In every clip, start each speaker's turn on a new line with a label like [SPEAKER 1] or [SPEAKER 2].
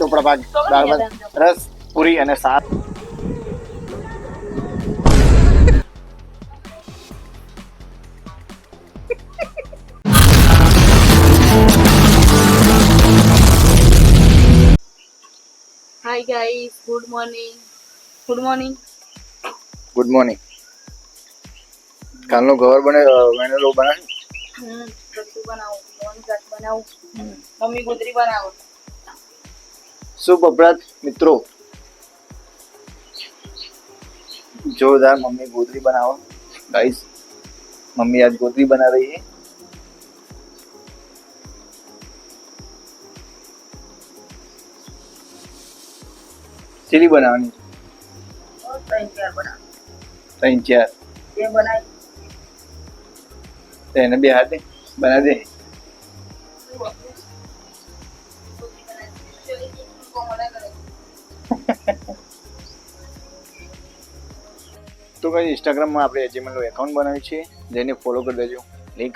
[SPEAKER 1] ચોપડા ભાગ દાળ ભાત રસ પૂરી અને શાક.
[SPEAKER 2] Hi guys, good morning. Good morning.
[SPEAKER 1] Good morning. કાલનો ઘર બનેલો બનાવી.
[SPEAKER 2] બધું બનાવું, મોર્નિંગ શાક બનાવું, મમ્મી ગુદરી બનાવો.
[SPEAKER 1] શુભ અપરાધ મિત્રો. જોરદાર મમ્મી ગોદરી बनाओ गाइस. मम्मी आज गोदरी बना रही है. सीढ़ी बनानी
[SPEAKER 2] और ત્રણ ચાર બનાવ.
[SPEAKER 1] 3-4
[SPEAKER 2] જે બનાવી
[SPEAKER 1] તેને બે હાથે બના દે. તો કઈ ઇન્સ્ટાગ્રામમાં આપણે એજીમેલનું એકાઉન્ટ બનાવ્યું છે, જેને ફોલો કરી દેજો. લિંક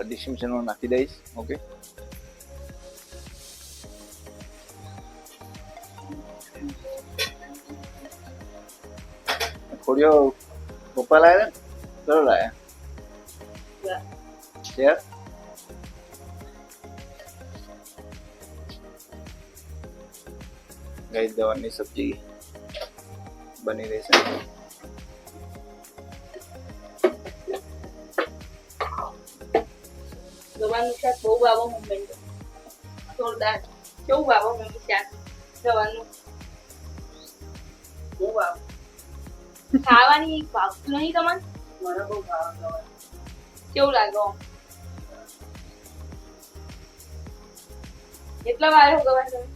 [SPEAKER 1] ડિસ્ક્રિપ્શનમાં નાખી દઈશ. ઓકે. થોડીઓ પપ્પા લાયા ને ચલો લાયા ચેર. ગાઈસ ગવારની સબ્જી બની રહી છે.
[SPEAKER 2] ગવાનું શાક બહુ ભાવો મમ્મી તો જોરદાર. કેવું ભાવો મમ્મી શાક ગવાનું બહુ ભાવ. ખાવાની ભાવતું નહીં તમને? મને બહુ ભાવ ગવાનું. કેવું લાગે? કેટલા વાર ગવા તમે?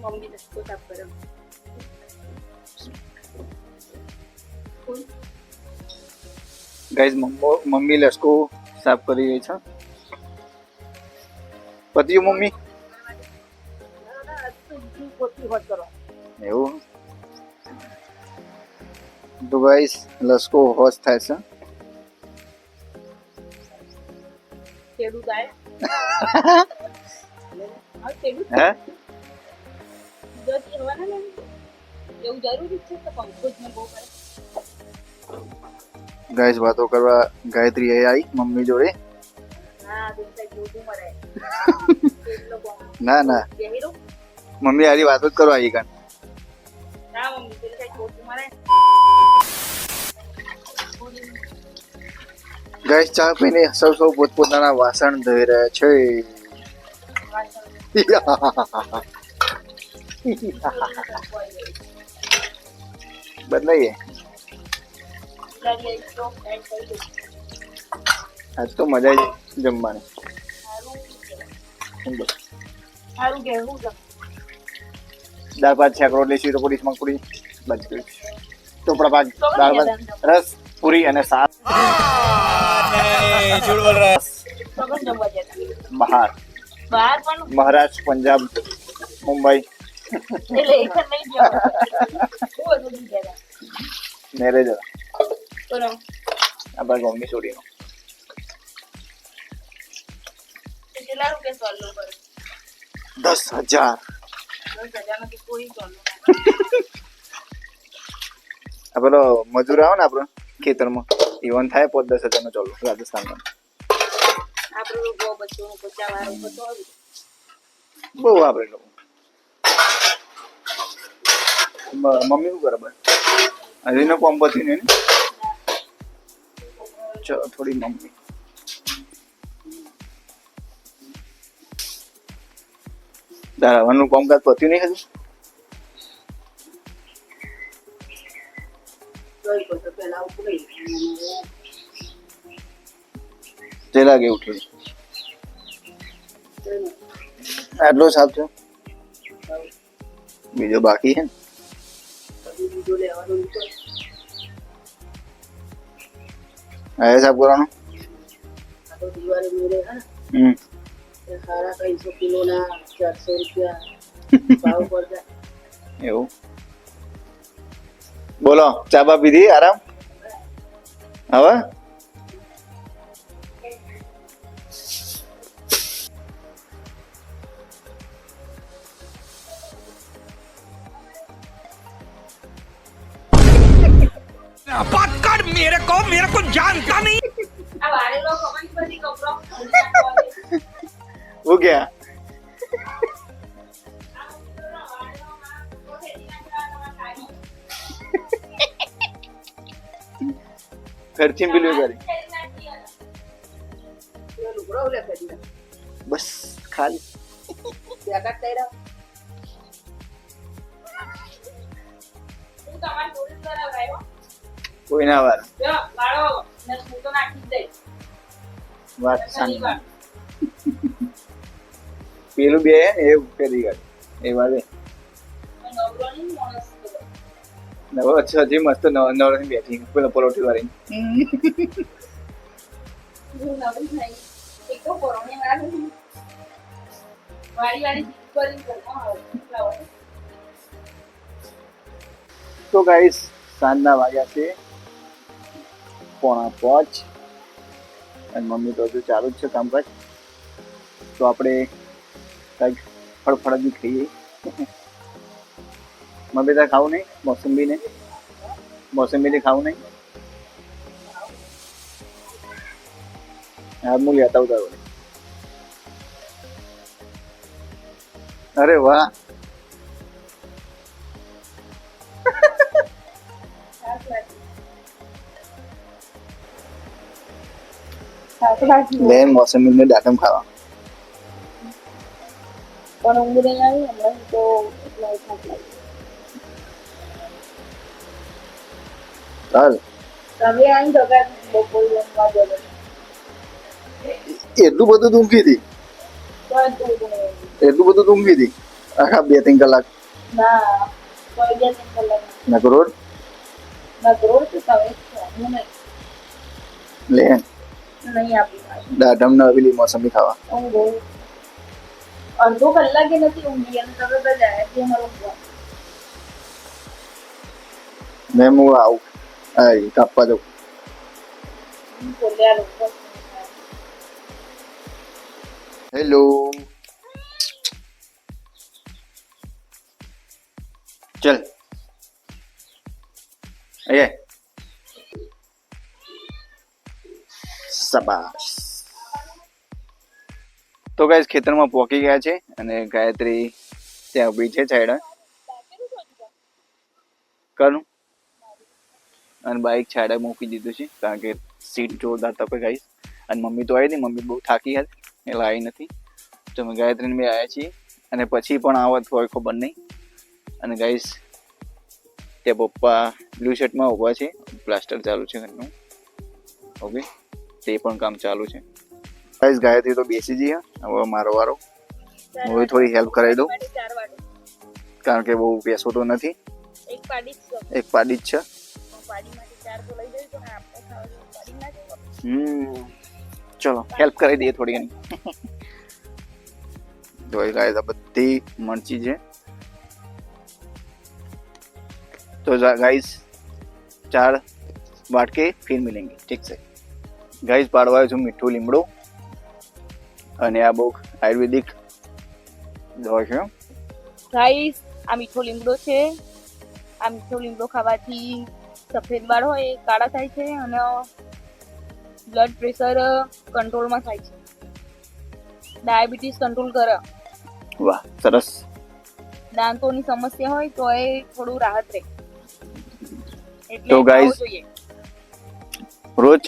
[SPEAKER 2] મમ્મી રસ્તો સાફ કરે.
[SPEAKER 1] ગાઈસ મમ્મી લસકો સાફ કરી રહી છે. પતિયું મમ્મી એવું. તો ગાઈસ લસકો હોશ થાય છે.
[SPEAKER 2] ખેડૂત આય ખેડૂત
[SPEAKER 1] હે
[SPEAKER 2] ગુજરાતી હવાના ને એવું જરૂરી છે તો પંખો જ ને બહુ કરે.
[SPEAKER 1] ગાઈસ વાતો કરવા ગાયત્રી આવી મમ્મી જોડે.
[SPEAKER 2] હા દોસ્તા જોડું મરે એટલો બોમ
[SPEAKER 1] ના ના
[SPEAKER 2] બેહીરો
[SPEAKER 1] મમ્મી આરી વાતો જ કરવા આવી કાન.
[SPEAKER 2] ના મમ્મી પેલે કઈ જોડું મરે.
[SPEAKER 1] ગાઈસ ચા પીને સૌ પોતપોતાના વાસણ ધોઈ રહ્યા છે. બદલાઈએ આજ તો મજા જ જમવાની.
[SPEAKER 2] સારું કેવું છે.
[SPEAKER 1] દાળ ભાત શાક રોટલી શીરો પૂરી મગપુરી બસ ચોપડા ભાગ દાળ ભાત રસ પૂરી અને શાક. બહાર
[SPEAKER 2] બહાર પણ
[SPEAKER 1] મહારાષ્ટ્ર પંજાબ મુંબઈ
[SPEAKER 2] એટલે એક જ નહીં ગયો. બહુ બધું ગયા
[SPEAKER 1] મેરેજ
[SPEAKER 2] બરો
[SPEAKER 1] આપણા મમ્મી છોડીનો
[SPEAKER 2] કેટલા રૂપિયા સોલ્વ કરે?
[SPEAKER 1] 10,000.
[SPEAKER 2] 10,000 નથી કોઈ સોલ્વ.
[SPEAKER 1] આ પેલો મજૂર આવે ને આપણો ખેતરમાં ઈવન થાય 5-10,000 નો ચાલુ રાજસ્થાનમાં.
[SPEAKER 2] આપણે બહુ બધું પચાસ વાર બધું
[SPEAKER 1] બહુ વાપરે લોકો. મમ્મી શું કરે? હજીનો પંપ હતી ને થોડી મમ્મી દાવાનું કામકાજ પત્યું નહીં હજુ.
[SPEAKER 2] પેલા ઉપડી
[SPEAKER 1] તે લાગે ઉઠી આટલો સાફ છે. બીજો બાકી છે ને
[SPEAKER 2] બીજું લેવાનું
[SPEAKER 1] આ સાફ કરવાનું.
[SPEAKER 2] આ તો દિવાળી મેળે હે ને સારા 300 કિલોના 400 રૂપિયા ભાવ પડતા.
[SPEAKER 1] એવું બોલો. ચા બા પીધી? આરામ હવે
[SPEAKER 3] पकड़ मेरे को जानता नहीं।
[SPEAKER 2] આ વારેલો કમાઈ બધી કપરો
[SPEAKER 1] वो क्या खर्ची भी करे
[SPEAKER 2] લુગડો લે કરી
[SPEAKER 1] बस खाली
[SPEAKER 2] બેગા તૈરા તું તમાર જોડી કરાવરાયો
[SPEAKER 1] कोई ना वार
[SPEAKER 2] જો વાળો ને હું તો નાખી દે
[SPEAKER 1] વાત सांग પેલું બે હે ને એ કરી ગયો એ વાલે
[SPEAKER 2] નવરોની મોણસ
[SPEAKER 1] નવો અચ્છા જી મસ્ત નવરની બેઠી પેલો પરોઠી વાળી
[SPEAKER 2] હું નવરી નહીં એક તો કોરોને વાળી વાળી કરી કરતા આવે
[SPEAKER 1] તો ગાઈસ સાંજના વાગ્યા છે 4:45 અને મમ્મી તો હજુ ચાલુ જ છે કામકાજ તો આપણે કંઈક ફળફળ બી ખાઈએ મમ્મી તારે ખાવું નહીં મોસંબી ખાવું નહીં હા હું લેતા આવું તારું અરે વાહ લે મોસંબી ને દાટમ ખાવા
[SPEAKER 2] પણ ઊંઘ નહીં આવી હમણાં તો એટલા થાક લાગે
[SPEAKER 1] ચાલ
[SPEAKER 2] તમે આવીને જગા બપોર જમવા જગા
[SPEAKER 1] એટલું બધું ઊંઘી હતી એટલું બધું ઊંઘી હતી આખા 2-3 કલાક
[SPEAKER 2] ના કોઈ બે ત્રણ કલાક
[SPEAKER 1] નકરોડ
[SPEAKER 2] નગરોડ તો તમે હું
[SPEAKER 1] લે
[SPEAKER 2] નહીં આપી
[SPEAKER 1] દાટમ ને પેલી મોસંબી ખાવા
[SPEAKER 2] ઊંઘ અડધો કલાકે નથી ઊંઘી અને તમે બધા જે મારો
[SPEAKER 1] મેં હું આવું આ કાપવા જાઉં
[SPEAKER 2] બોલ્યા લોકો
[SPEAKER 1] હેલો ચલ એ શાબાશ તો ગાઈસ ખેતરમાં પોકી ગયા છે અને ગાયત્રી ત્યાં ઊભી છે છાયડા કરું અને બાઇક છાયડા મૂકી દીધું છે કારણ કે સીટ જોરદાર તપે ગાઈસ અને મમ્મી તો આવી હતી મમ્મી બહુ થાકી હતી એટલે આવી નથી તો અમે ગાયત્રીને બી આવ્યા છીએ અને પછી પણ આવત હોય ખબર નહીં અને ગાઈસ ત્યાં પપ્પા બ્લુ શર્ટમાં ઊભા છે પ્લાસ્ટર ચાલુ છે ઘરનું ઓકે તે પણ કામ ચાલુ છે ગાઈસ ગાયત્રી તો બેસી જઈએ હવે મારો વારો હું થોડી હેલ્પ કરાવી દઉં કારણ કે બહુ બેસો તો નથી
[SPEAKER 2] એક પાડી
[SPEAKER 1] એક પાડી જ છે
[SPEAKER 2] પાડીમાંથી ચાર તો લઈ જઈશું ને આપણે ખાવા પાડી ના
[SPEAKER 1] ચલો હેલ્પ કરી દઈએ થોડી ઘણી જોઈ ગાઈસ આ બધી મરચી છે तो गाइस 4 बांट के फिर मिलेंगे ठीक છે ગાઈસ પાડવાયો છું મીઠું લીમડો અને આ બહુ આયુર્વેદિક દવા છે
[SPEAKER 2] ગાઈસ આ મીઠો લીમડો છે આ મીઠો લીમડો ખાવાથી સફેદ વાળ હોય એ કાળા થાય છે અને બ્લડ પ્રેશર કંટ્રોલમાં થાય છે ડાયાબિટીસ કંટ્રોલ કરે
[SPEAKER 1] વાહ સરસ
[SPEAKER 2] દાંતોની સમસ્યા હોય તો એ થોડું રાહત રહે
[SPEAKER 1] તો ગાઈસ રોજ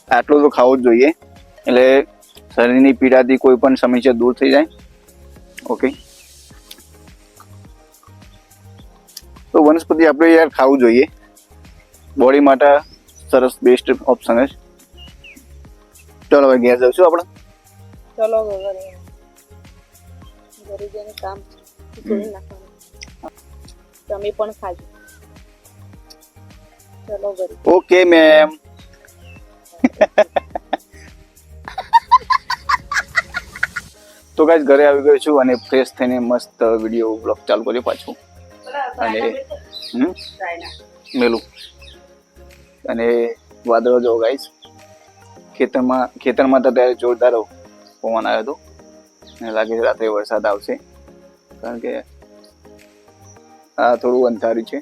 [SPEAKER 1] આટલું તો ખાવું જ જોઈએ એટલે શરીરની પીડાથી કોઈ પણ સમસ્યા દૂર થઈ જાય ઓકે તો વનસ્પતિ આપણે યાર ખાવું જોઈએ બોડી માટે સરસ બેસ્ટ ઓપ્શન છે ચલો હવે ઘેર જઈશું આપણે
[SPEAKER 2] ચલો ઘરે જઈને કામ જોઈ નાખવાનું તમે પણ ખાજો ચલો ઘરે
[SPEAKER 1] ઓકે મેમ તો ગાઈસ ઘરે આવી ગયો છું અને ફ્રેશ થઈને મસ્ત વિડિયો બ્લોગ ચાલુ કર્યો પાછું અને મેલું અને વાદળો જો ગાઈસ ખેતરમાં તો ત્યારે જોરદાર પવન આવ્યો હતો અને લાગે છે રાત્રે વરસાદ આવશે કારણ કે આ થોડું અંધારું છે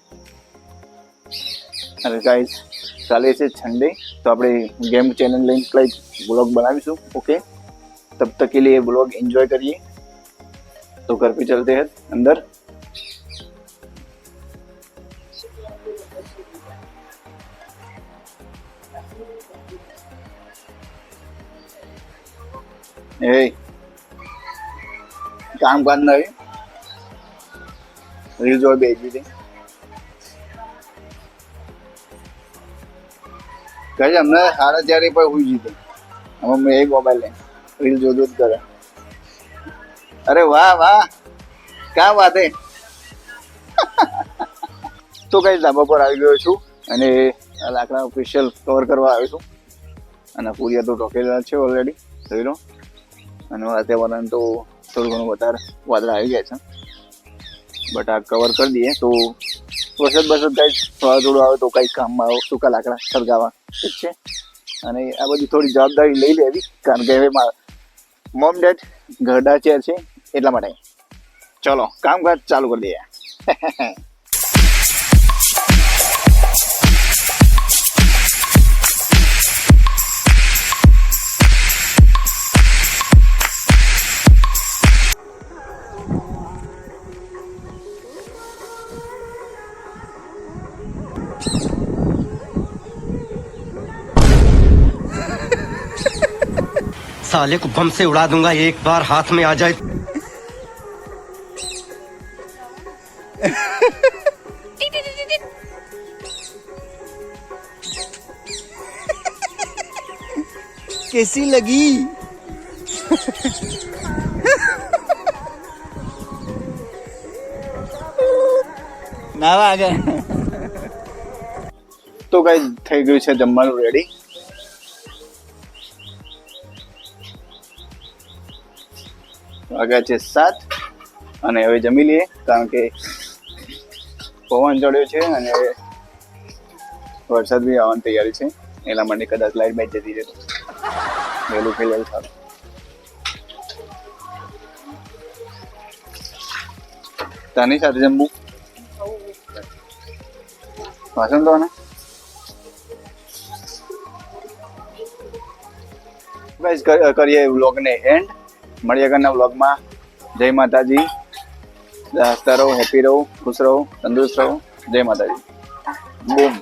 [SPEAKER 1] અને ગાઈસ કાલે છે સન્डे, तो આપણે game channel link like blog बनावीશું. ओके, तब तक के लिए ब्लॉग एंजॉय करिए. तो घर पे चलते हैं अंदर. ए काम काज नहीं રીલ જોઈ બેસી હતી કઈ અમને 4:30 પર હુઈ જીતે હવે મેં એક મોબાઈલ લઈને રીલ જોજો જ કરે. અરે વાહ વાહ, ક્યાં વાત હે. તો કઈ ધાબા પર આવી ગયો છું અને આ લાકડા ઓફિશિયલ કવર કરવા આવ્યો છું. અને પૂરિયા તો ઢોકેલા છે ઓલરેડી, જોઈ લો. અને વાતાવરણ તો થોડું ઘણું વધારે વાદળા આવી ગયા છે, બટ આ કવર કરી દઈએ તો વરસાદ કાંઈ થોડું આવે તો કંઈક કામમાં આવે. સૂકા લાકડા સળગાવવા, ઠીક છે. અને આ બધી થોડી જવાબદારી લઈ લેવી, કારણ કે હવે મોમ ડેડ ઘરડા ચેર છે એટલા માટે. ચલો કામકાજ ચાલુ કરી દઈએ.
[SPEAKER 4] साले को बम से उड़ा दूंगा एक बार हाथ में आ जाए.
[SPEAKER 1] कैसी लगी? નાવા આગળ તો કઈ થઈ ગયું છે જમવાનું રેડી. વાગ્યા છે 7 અને હવે જમી લઈએ, કારણ કે પવન ચડ્યો છે અને વરસાદ બી આવવાની તૈયારી છે. એના માટે કદાચ લાઈટ બેચ જતી રહે તો વહેલું ખાઈ લેવું સારું. તાની સાથે જમવું વાસણ ધોવાના. ગાઈસ કરીએ વ્લોગને એન્ડ. મળીએ આગળના વ્લોગમાં. જય માતાજી, હસતા રહો, હેપી રહો, ખુશ રહો, તંદુરસ્ત રહો. જય માતાજી. બૂમ.